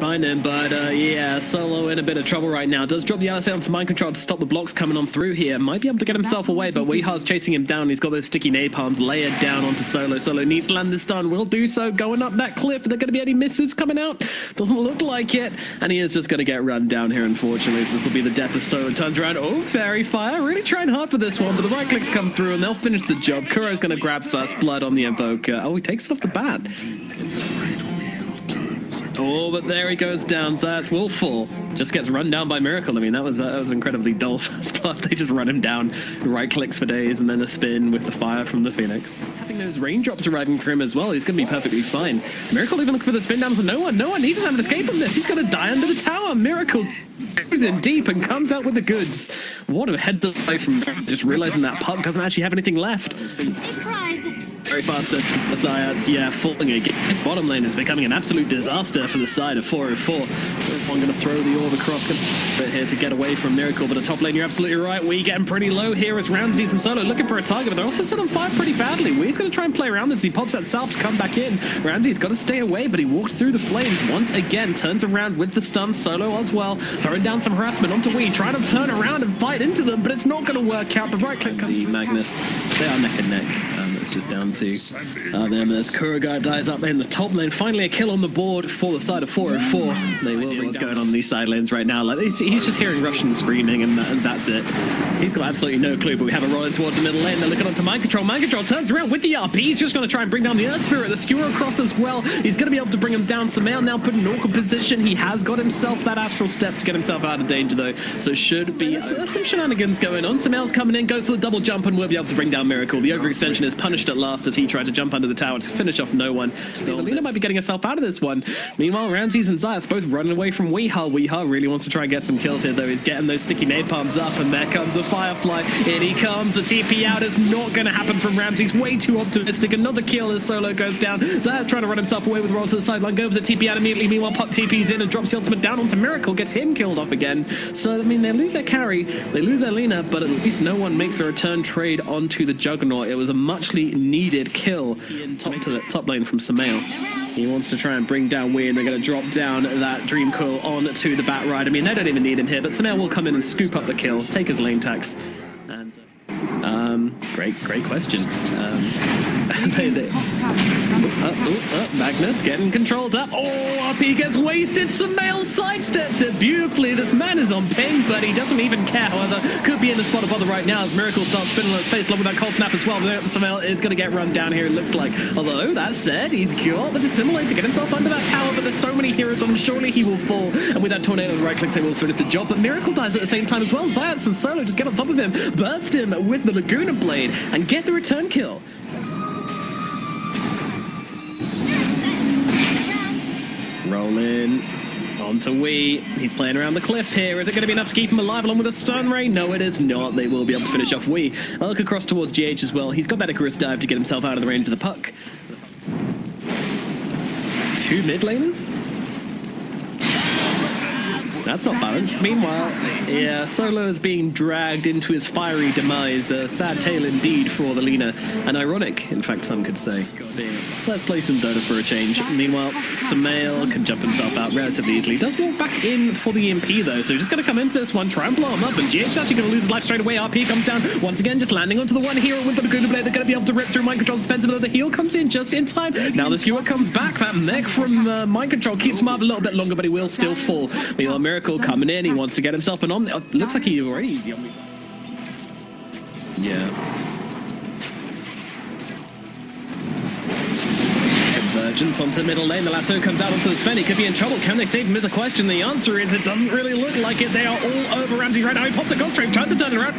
find him, but yeah, Solo in a bit of trouble right now. Does drop the LSA onto mind control to stop the blocks coming on through here. Might be able to get himself away, but Weeha's chasing him down. He's got those sticky napalms layered down onto Solo. Solo needs to land this stun. Will do so. Going up that cliff. Are there going to be any misses coming out? Doesn't look like it. And he is just going to get run down here, unfortunately. So this will be the death of Solo. Turns around. Oh, Fairy Fire. Really trying hard for this one, but the right clicks come through and they'll finish the job. Kuro's going to grab first blood on the Invoker. Oh, he takes it off the bat. Oh, but there he goes down. Zayats will fall. Just gets run down by Miracle. I mean, that was incredibly dull first blood. They just run him down. Right clicks for days and then a spin with the fire from the Phoenix. Having those raindrops arriving for him as well. He's going to be perfectly fine. Miracle even looking for the spin down to no one. No one. He doesn't have an escape from this. He's going to die under the tower. Miracle goes in deep and comes out with the goods. What a head away from just realizing that puck doesn't actually have anything left. Very faster. Zayats, yeah, falling again. His bottom lane is becoming an absolute disaster for the side of 404. I'm going to throw the orb across here to get away from Miracle, but the top lane, you're absolutely right. We getting pretty low here as Ramses and Solo looking for a target, but they're also set on fire pretty badly. Wee's going to try and play around this. He pops that south to come back in. Ramses got to stay away, but he walks through the flames once again, turns around with the stun. Solo as well, throwing down some harassment onto Wee, trying to turn around and fight into them, but it's not going to work out. The right click comes Magnus. They are neck and neck. It's just down to them as Kuroga dies up in the top lane. Finally a kill on the board for the side of 404. They will be what's going on these side lanes right now. Like, he's just hearing Russian screaming and that's it. He's got absolutely no clue, but we have a rolling towards the middle lane. They're looking onto Mind Control. Mind Control turns around with the RP. He's just going to try and bring down the Earth Spirit. The Skewer across as well. He's going to be able to bring him down. Samael now put in an awkward position. He has got himself that Astral Step to get himself out of danger though. So should be some shenanigans going on. Samael's coming in, goes for the double jump and will be able to bring down Miracle. The overextension is punished at last as he tried to jump under the tower to finish off no one. Lina might be getting herself out of this one. Meanwhile, Ramses and Zayats both running away from Weeha. Weeha really wants to try and get some kills here though. He's getting those sticky napalms up and there comes a Firefly. In he comes. The TP out is not going to happen from Ramses. Way too optimistic. Another kill as Solo goes down. Zayats trying to run himself away with roll to the sideline. Go for the TP out immediately. Meanwhile, Puck TP's in and drops the ultimate down onto Miracle. Gets him killed off again. So, I mean, they lose their carry. They lose their Lina, but at least no one makes a return trade onto the Juggernaut. It was a muchly needed kill to the top lane from Samael. He wants to try and bring down Wee, and they're going to drop down that Dream Coil onto the Bat Ride. I mean, they don't even need him here, but Samael will come in and scoop up the kill, take his lane tax. And great question. Magnus getting controlled up. Oh, RP gets wasted. Samael sidesteps it beautifully. This man is on ping, but he doesn't even care. However, could be in the spot of bother right now as Miracle starts spinning on his face, along with that cold snap as well. Samael is going to get run down here, it looks like. Although, that said, he's got the Dissimulate to get himself under that tower, but there's so many heroes on him, surely he will fall. And with that Tornado right clicks, they will finish the job. But Miracle dies at the same time as well. Zayats and Solo just get on top of him, burst him with the Laguna Blade, and get the return kill. Roll in onto Wee. He's playing around the cliff here. Is it going to be enough to keep him alive along with a stun ray? No, it is not. They will be able to finish off Wee. I'll look across towards GH as well. He's got that Icarus dive to get himself out of the range of the puck. 2 mid laners? That's not balanced. Meanwhile, yeah, Solo is being dragged into his fiery demise. A sad tale indeed for the Lina. And ironic, in fact, some could say. Let's play some Dota for a change. Meanwhile, Samael can jump himself out relatively easily. Does walk back in for the EMP though, so just going to come into this one, try and blow him up, and GH is actually going to lose his life straight away. RP comes down, once again just landing onto the one hero with the Laguna Blade. They're going to be able to rip through Mind Control suspension, but the heal comes in just in time. Now the Skewer comes back. That mech from Mind Control keeps him up a little bit longer, but he will still fall. Meanwhile, Miracle coming in, he wants to get himself an on. Looks like he's already easy on me. Yeah. Convergence onto the middle lane. The lasso comes out onto the Sven. He could be in trouble. Can they save him is a question. The answer is it doesn't really look like it. They are all over Ramsey right now. He pops a Ghost Strike, tries to turn it around.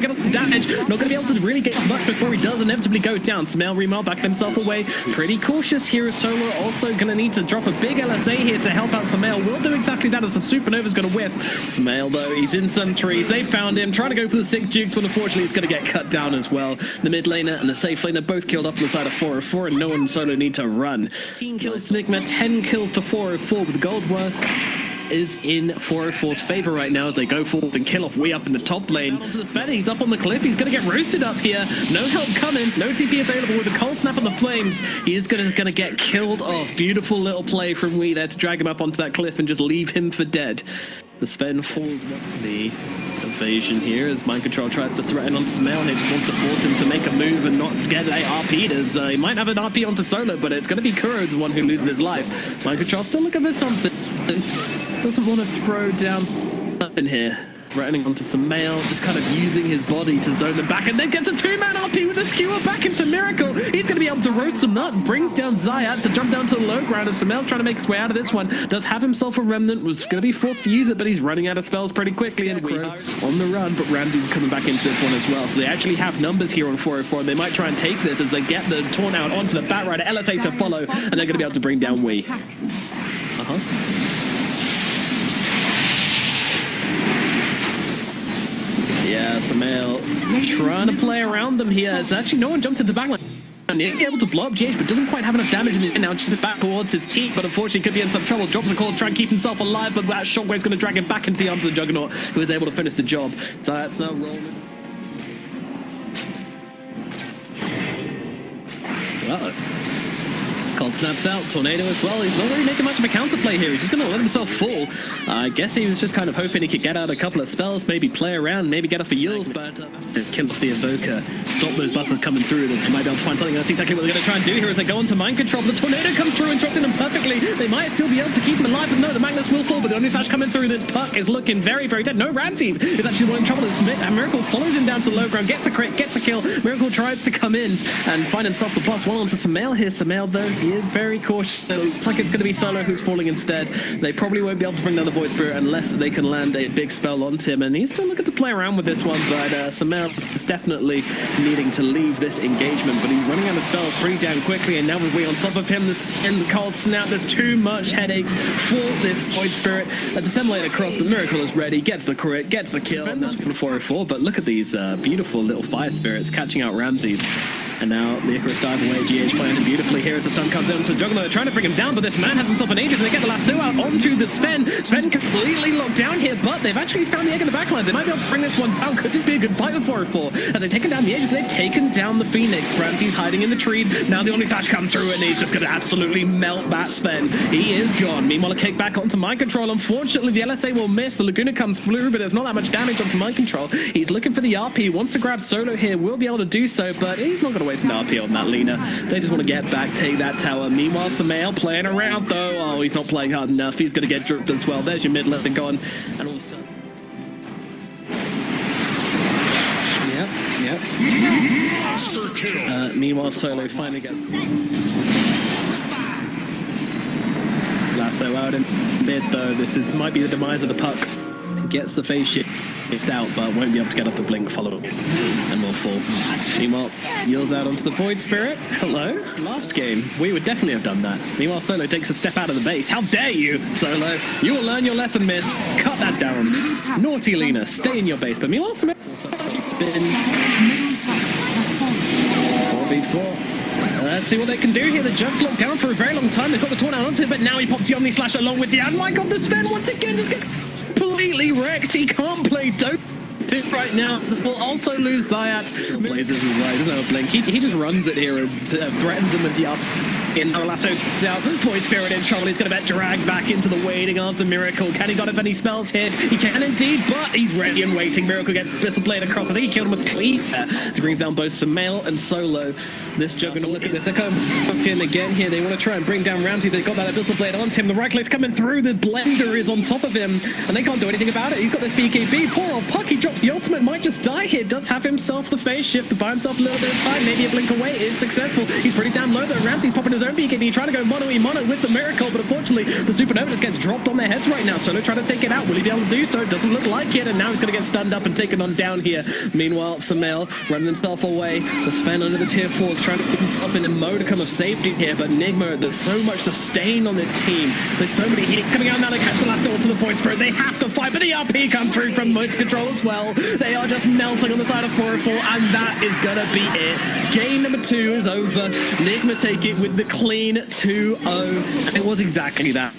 Get off the damage. Not going to be able to really get much before he does inevitably go down. Samael Remar back himself away. Pretty cautious here. Solo also going to need to drop a big LSA here to help out Samael. Will do exactly that as the Supernova's going to whiff. Samael though, he's in some trees. They found him. Trying to go for the 6 jukes, but unfortunately he's going to get cut down as well. The mid laner and the safe laner both killed up on the side of 404, and no one Solo need to run. 15 kills to Nigma, 10 kills to 404 with gold worth. is in 404's favor right now as they go forward and kill off way up in the top lane. Onto the Sven, he's up on the cliff, he's going to get roasted up here. No help coming, no TP available with a cold snap on the flames. He is going to get killed off. Beautiful little play from Wee there to drag him up onto that cliff and just leave him for dead. The Sven falls with the evasion here as Mind Control tries to threaten onto Smail. He just wants to force him to make a move and not get a RP'd as he might have an RP onto Solo, but it's going to be Kuro the one who loses his life. Mind Control still looking for something. Doesn't want to throw down in here. Threatening onto Smail, just kind of using his body to zone them back, and then gets a two-man RP with a skewer back into Miracle. He's going to be able to roast them up, brings down Zayat to jump down to the low ground, as Smail trying to make his way out of this one. Does have himself a remnant, was going to be forced to use it, but he's running out of spells pretty quickly, and Crow on the run, but Ramsey's coming back into this one as well. So they actually have numbers here on 404, and they might try and take this as they get the Taunt out onto the Batrider, LSA to follow, and they're going to be able to bring down Wee. Yeah, Samael trying to play around them here. It's actually no one jumps into the backline. And he's able to blow up GH, but doesn't quite have enough damage in it now. Just back towards his team, but unfortunately could be in some trouble. Drops a call to try and keep himself alive, but that shockwave's going to drag him back into the arms of the Juggernaut, who is able to finish the job. So that's now rolling. Cold snaps out, Tornado as well. He's not really making much of a counterplay here. He's just going to let himself fall. I guess he was just kind of hoping he could get out a couple of spells, maybe play around, maybe get off a Yules, but just kill off the Evoker. Stop those buffers coming through. They might be able to find something. That's exactly what they're going to try and do here as they go into Mind Control. The Tornado comes through, interrupting them perfectly. They might still be able to keep him alive, but no, the Magnus will fall, but the only slash coming through. This Puck is looking very, very dead. No, Ramses is actually the one in trouble. Miracle follows him down to the low ground, gets a crit, gets a kill. Miracle tries to come in and find himself the plus one onto Samael here. Samael, though, he is very cautious. It looks like it's going to be Solo who's falling instead. They probably won't be able to bring down the Void Spirit unless they can land a big spell onto him, and he's still looking to play around with this one, but Samael is definitely needing to leave this engagement, but he's running out of spells pretty damn quickly, and now with Wee on top of him, this in the cold snap, there's too much headaches for this Void Spirit. A Disseminate across, but Miracle is ready, gets the crit, gets the kill, and that's from 404, but look at these beautiful little Fire Spirits catching out Ramses. And now the Icarus dive away, GH playing him beautifully here as the stun comes down to Juggernaut. They're trying to bring him down, but this man has himself an Aegis, and they get the lasso out onto the Sven. Sven completely locked down here, but they've actually found the egg in the backline. They might be able to bring this one down. Could this be a good fight with 404? As they've taken down the Aegis, they've taken down the Phoenix. Ramsey's hiding in the trees. Now the Omni Slash comes through, and he's just going to absolutely melt that Sven. He is gone. Meanwhile, a kick back onto Mind Control. Unfortunately, the LSA will miss. The Laguna comes through, but there's not that much damage onto Mind Control. He's looking for the RP. Wants to grab Solo here. Will be able to do so, but he's not going to waste an RP on that Lina. They just want to get back, take that tower. Meanwhile, Samael playing around though. Oh, he's not playing hard enough. He's going to get dripped as well. There's your mid left and gone. And also, yep. Meanwhile, Solo finally gets lasso out in mid though. This might be the demise of the Puck. Gets the phase shift out, but won't be able to get up the blink following it, and will fall. Meanwhile, yields out onto the Void Spirit. Hello. Last game, we would definitely have done that. Meanwhile, Solo takes a step out of the base. How dare you, Solo? You will learn your lesson, miss. Cut that down. Naughty Lina, stay in your base. But meanwhile, spin. 4v4. Let's see what they can do here. The Jug's locked down for a very long time. They've got the Torn out onto it, but now he pops the Omni Slash along with the ad. My god, the Sven once again just gets completely wrecked. He can't play Dota right now. Will also lose Zayat. Plays this as well. He doesn't have a blink. He just runs it here as threatens him with the up. In lasso out, Void Spirit in trouble. He's going to get dragged back into the waiting arms of Miracle. Can he got any spells here? He can indeed, but he's ready and waiting. Miracle gets Bristle Blade across. I think he killed him with Cleave. He brings down both Samael and Solo. This Juggernaut, look at this. They're kind of tucked in again here. They want to try and bring down Ramsey. They've got that Bristle Blade onto him. The right click's coming through. The Blender is on top of him, and they can't do anything about it. He's got this BKB. Poor old Puck. He drops the ultimate. Might just die here. Does have himself the phase shift to buy himself a little bit of time. Maybe a blink away is successful. He's pretty damn low though. Ramsey's popping his own BKB, trying to go mono with the Miracle, but unfortunately the Supernova just gets dropped on their heads right now. Solo trying to take it out. Will he be able to do so? Doesn't look like it, and now he's going to get stunned up and taken on down here. Meanwhile, Samael running himself away. The Sven under the tier 4s trying to put himself in a modicum of safety here, but Nigma, there's so much sustain on this team. There's so many heat coming out now. They catch the last sword to the Void Spirit. They have to fight, but the RP comes through from Mind Control as well. They are just melting on the side of 404, and that is going to be it. Game number 2 is over. Nigma take it with the clean 2-0. And it was exactly that.